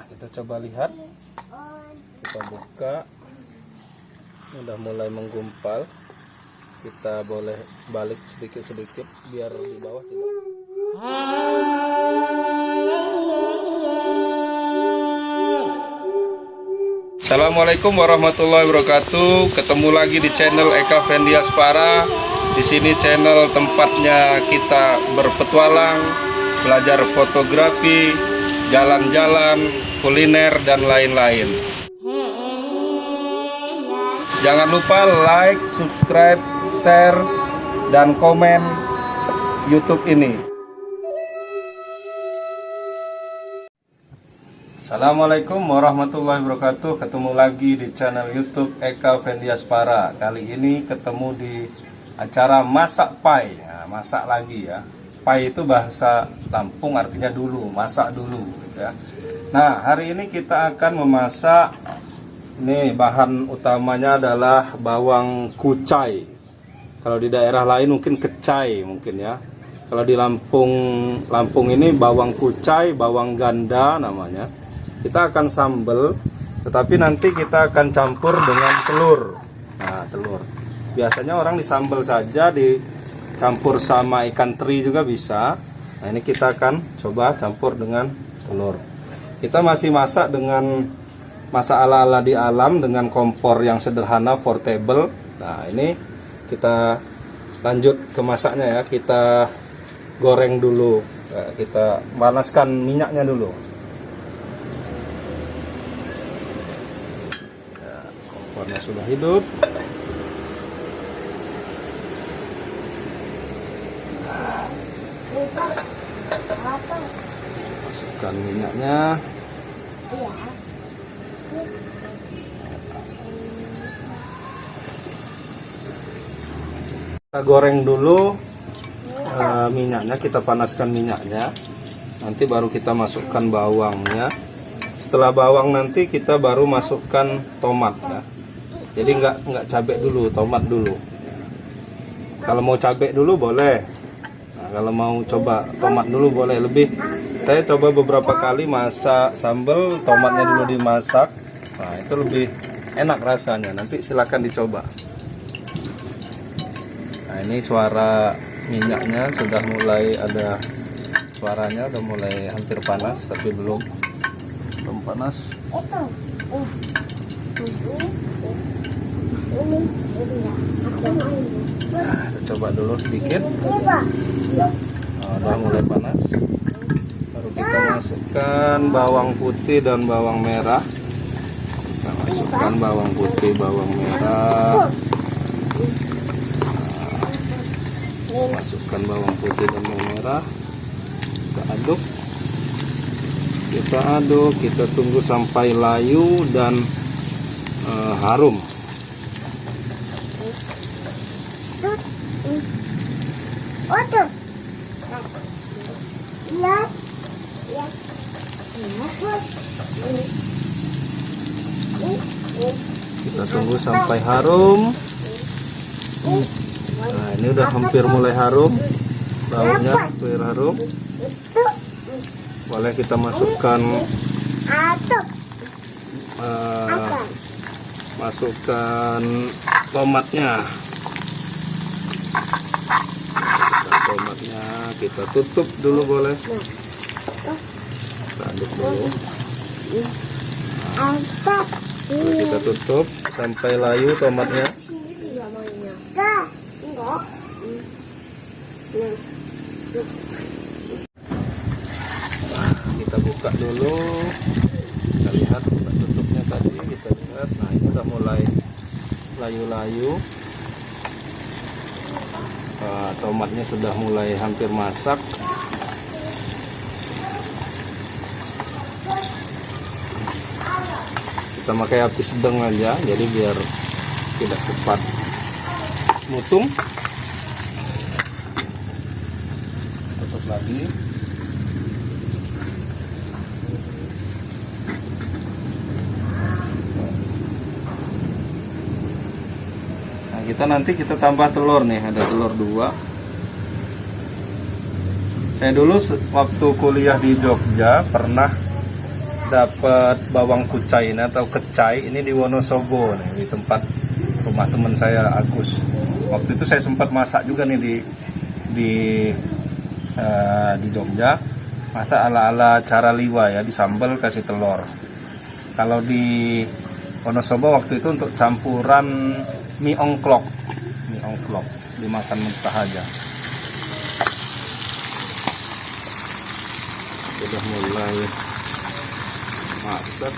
kita coba lihat, kita buka, udah mulai menggumpal. Kita boleh balik sedikit-sedikit biar di bawah tidak. Assalamualaikum warahmatullahi wabarakatuh. Ketemu lagi di channel Eka Fendiaspara. Di sini channel tempatnya kita berpetualang, belajar fotografi, jalan-jalan, kuliner dan lain-lain. Jangan lupa like, subscribe, share, dan komen YouTube ini. Assalamualaikum warahmatullahi wabarakatuh. Ketemu lagi di channel YouTube Eka Fendiaspara. Kali ini ketemu di acara masak pai. Nah, masak lagi ya. Pai itu bahasa Lampung artinya dulu, masak dulu ya. Nah, hari ini kita akan memasak. Ini bahan utamanya adalah bawang kucai. Kalau di daerah lain mungkin kecai mungkin ya. Kalau di Lampung ini bawang kucai, bawang ganda namanya. Kita akan sambal, tetapi nanti kita akan campur dengan telur. Nah, telur. Biasanya orang disambal saja, dicampur sama ikan teri juga bisa. Nah, ini kita akan coba campur dengan telur. Kita masih masak dengan masak ala-ala di alam dengan kompor yang sederhana, portable. Nah, ini kita lanjut ke masaknya ya. Kita goreng dulu. Nah, kita panaskan minyaknya dulu. Kompornya sudah hidup. Masukkan minyaknya. Kita goreng dulu minyaknya, kita panaskan minyaknya. Nanti baru kita masukkan bawangnya. Setelah bawang nanti kita baru masukkan tomat ya. Jadi nggak cabai dulu, tomat dulu. Kalau mau cabai dulu boleh. Nah, kalau mau coba tomat dulu boleh. Saya coba beberapa kali masak sambal, tomatnya dulu dimasak. Nah, itu lebih enak rasanya. Nanti silakan dicoba. Nah, ini suara minyaknya sudah mulai ada suaranya, udah mulai hampir panas, tapi belum panas. Nah, kita coba dulu sedikit. Nah, udah mulai panas. Baru kita masukkan bawang putih dan bawang merah. Kita masukkan bawang putih, bawang merah. Nah, masukkan bawang putih dan bawang merah. Kita aduk. Kita tunggu sampai layu dan harum. Kita tunggu sampai harum. Nah, ini udah hampir mulai harum. Lauknya hampir harum. Boleh kita masukkan tomatnya. Tomatnya kita tutup dulu boleh. Kita aduk dulu. Lalu kita tutup sampai layu tomatnya. Kita buka dulu, kita lihat, kita tutupnya tadi, kita lihat. Nah, ini udah mulai layu-layu. Tomatnya sudah mulai hampir masak. Kita pakai api sedang aja, jadi biar tidak cepat mutung. Tutup lagi. Nanti kita tambah telur nih, ada telur 2. Saya dulu waktu kuliah di Jogja pernah dapat bawang kucai ini atau kecai ini di Wonosobo nih, di tempat rumah teman saya Agus. Waktu itu saya sempat masak juga nih di Jogja, masak ala-ala cara liwa ya, disambal kasih telur. Kalau di Wonosobo waktu itu untuk campuran mie ongklok dimakan mentah aja. Sudah mulai masak,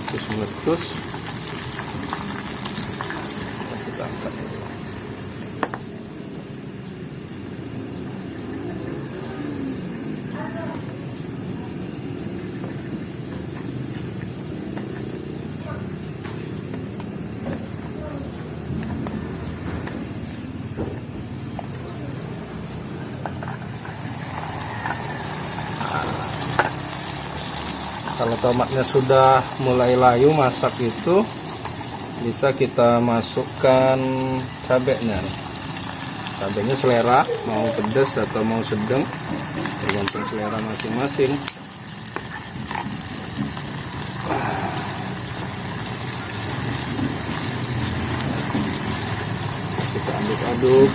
terus meletus, kita angkat. Kalau tomatnya sudah mulai layu masak itu, bisa kita masukkan cabenya. Cabenya selera, mau pedas atau mau sedang, tergantung selera masing-masing. Kita aduk-aduk.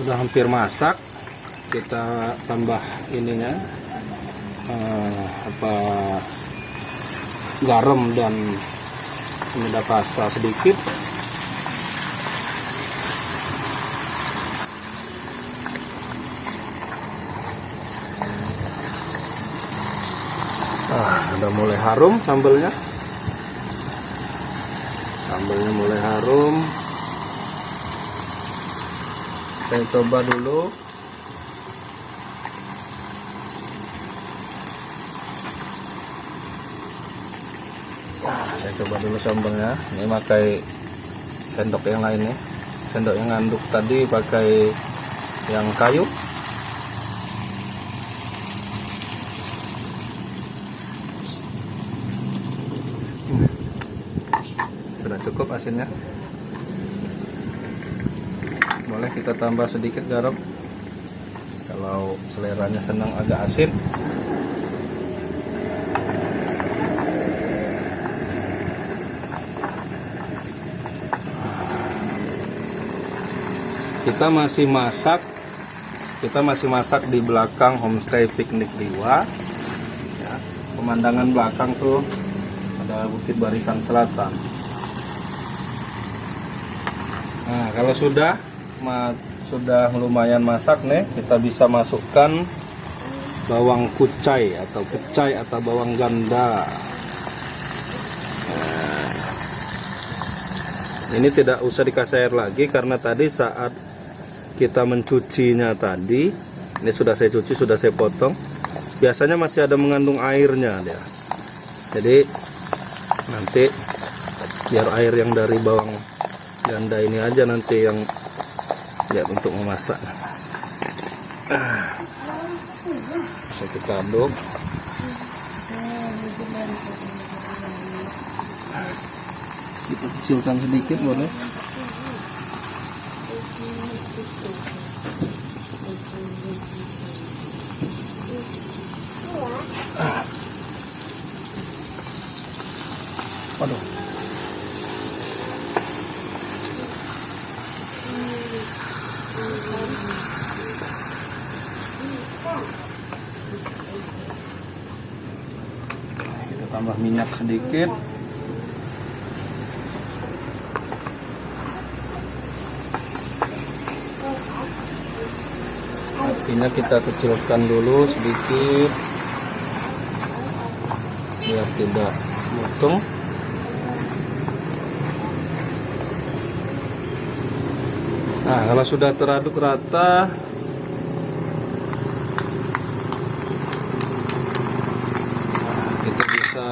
Sudah hampir masak, kita tambah ininya garam dan penyedap rasa sedikit. Udah mulai harum sambalnya. Sambalnya mulai harum. Saya coba dulu. Saya coba dulu sambalnya. Ini pakai sendok yang lain nih. Sendok yang nganduk tadi pakai yang kayu. Sudah cukup asinnya. Boleh kita tambah sedikit garam kalau seleranya senang agak asin. Kita masih masak di belakang homestay piknik Liwa ya. Pemandangan belakang tuh ada Bukit Barisan Selatan. Nah, kalau sudah lumayan masak nih, kita bisa masukkan bawang kucai atau kecai atau bawang ganda. Nah, ini tidak usah dikasih air lagi karena tadi saat kita mencucinya tadi, ini sudah saya cuci, sudah saya potong. Biasanya masih ada mengandung airnya dia. Jadi nanti biar air yang dari bawang ganda ini aja nanti yang ya untuk memasak. Bisa kita aduk. Kita kecilkan sedikit boleh. Waduh. Kita tambah minyak sedikit. Apinya kita kecilkan dulu sedikit biar tidak motong. Nah, kalau sudah teraduk rata, kita bisa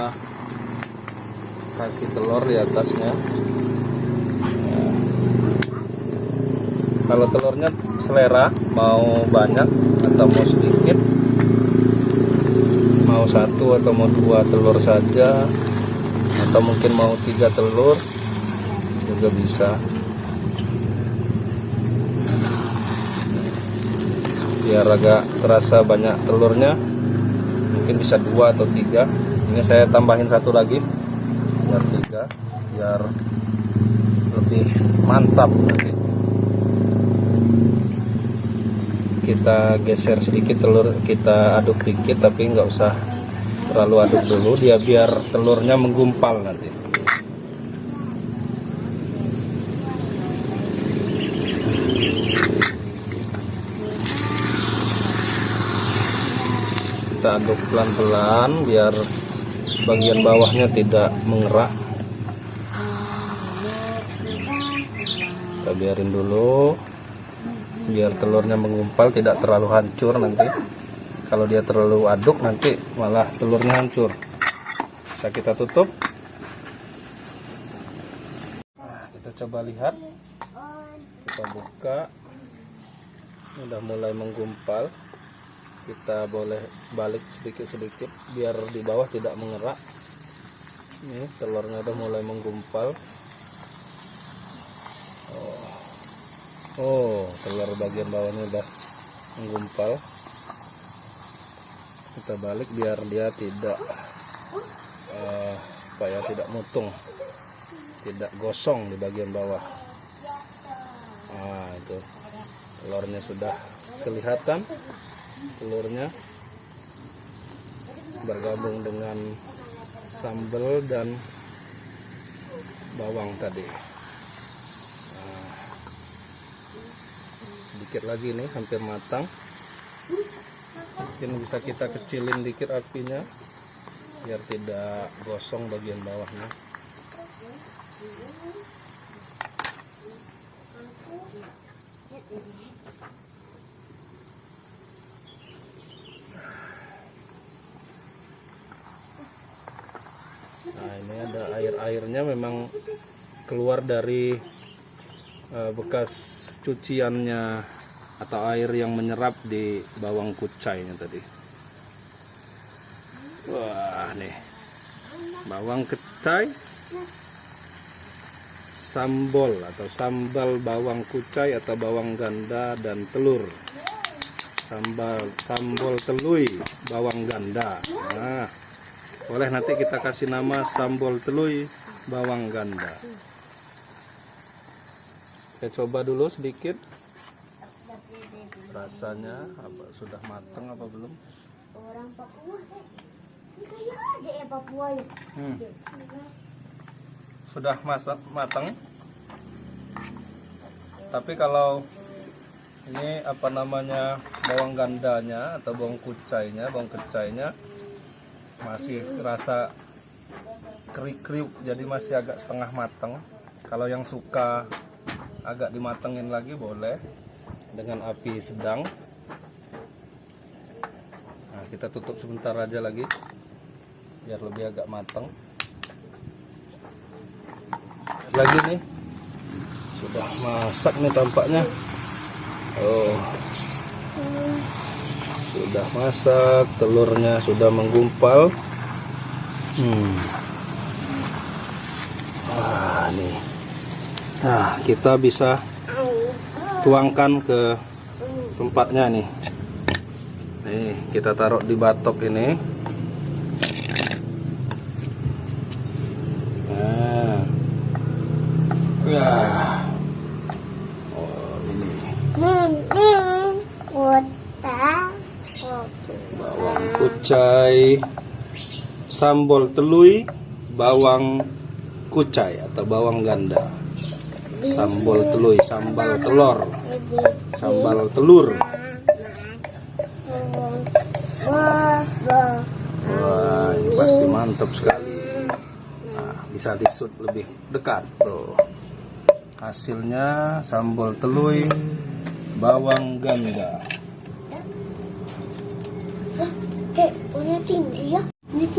kasih telur di atasnya. Kalau telurnya selera, mau banyak atau mau sedikit, mau 1 atau mau 2 telur saja, atau mungkin mau 3 telur juga bisa. Biar agak terasa banyak telurnya, mungkin bisa 2 atau 3. Ini saya tambahin 1 lagi biar 3, biar lebih mantap nanti. Kita geser sedikit telur, kita aduk dikit, tapi nggak usah terlalu aduk dulu, dia biar telurnya menggumpal nanti. Kita aduk pelan-pelan biar bagian bawahnya tidak mengerak. Kita biarin dulu biar telurnya menggumpal, tidak terlalu hancur nanti. Kalau dia terlalu aduk nanti malah telurnya hancur. Bisa kita tutup. Nah, kita coba lihat. Kita buka. Udah mulai menggumpal. Kita boleh balik sedikit-sedikit biar di bawah tidak mengerak. Ini telurnya udah mulai menggumpal. Oh, telur bagian bawahnya udah menggumpal. Kita balik biar dia tidak tidak mutung, tidak gosong di bagian bawah. Nah, itu telurnya sudah kelihatan, telurnya bergabung dengan sambal dan bawang tadi. Sedikit lagi nih, hampir matang. Mungkin bisa kita kecilin dikit apinya biar tidak gosong bagian bawahnya. Nah, ini ada air-airnya, memang keluar dari bekas cuciannya atau air yang menyerap di bawang kucainya tadi. Wah, nih bawang kucai, sambal atau sambal bawang kucai atau bawang ganda dan telur. Sambal telui bawang ganda. Nah, boleh nanti kita kasih nama sambal telui bawang ganda. Saya coba dulu sedikit. Rasanya apa, sudah matang apa belum? Orang Papua kayak aja ya Papua ya. Sudah matang. Tapi kalau ini apa namanya, bawang gandanya atau bawang kecainya masih rasa kriuk-kriuk, jadi masih agak setengah matang. Kalau yang suka agak dimatengin lagi boleh dengan api sedang. Nah, kita tutup sebentar aja lagi biar lebih agak matang. Lagi nih sudah masak nih tampaknya. Oh, sudah masak, telurnya sudah menggumpal. Nih. Nah, kita bisa tuangkan ke tempatnya nih. Nih, kita taruh di batok ini. Nah. Ya. Oh, ini. Bawang kucai, sambal telui, bawang kucai atau bawang ganda. Sambal telui, sambal telur, sambal telur. Wah, ini pasti mantap sekali. Nah, bisa disut lebih dekat tuh. Hasilnya sambal telui bawang ganda.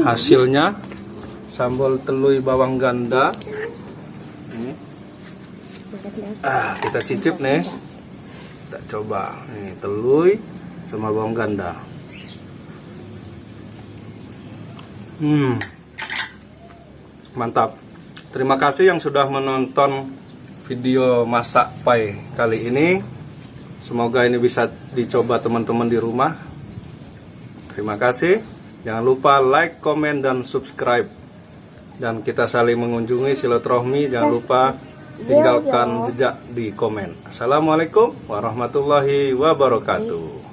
Hasilnya sambal telui bawang ganda. Kita cicip nih. Kita coba nih telui sama bawang ganda. Mantap. Terima kasih yang sudah menonton video masak pai kali ini. Semoga ini bisa dicoba teman-teman di rumah. Terima kasih. Jangan lupa like, komen, dan subscribe. Dan kita saling mengunjungi silaturahmi. Jangan lupa tinggalkan jejak di komen. Assalamualaikum warahmatullahi wabarakatuh.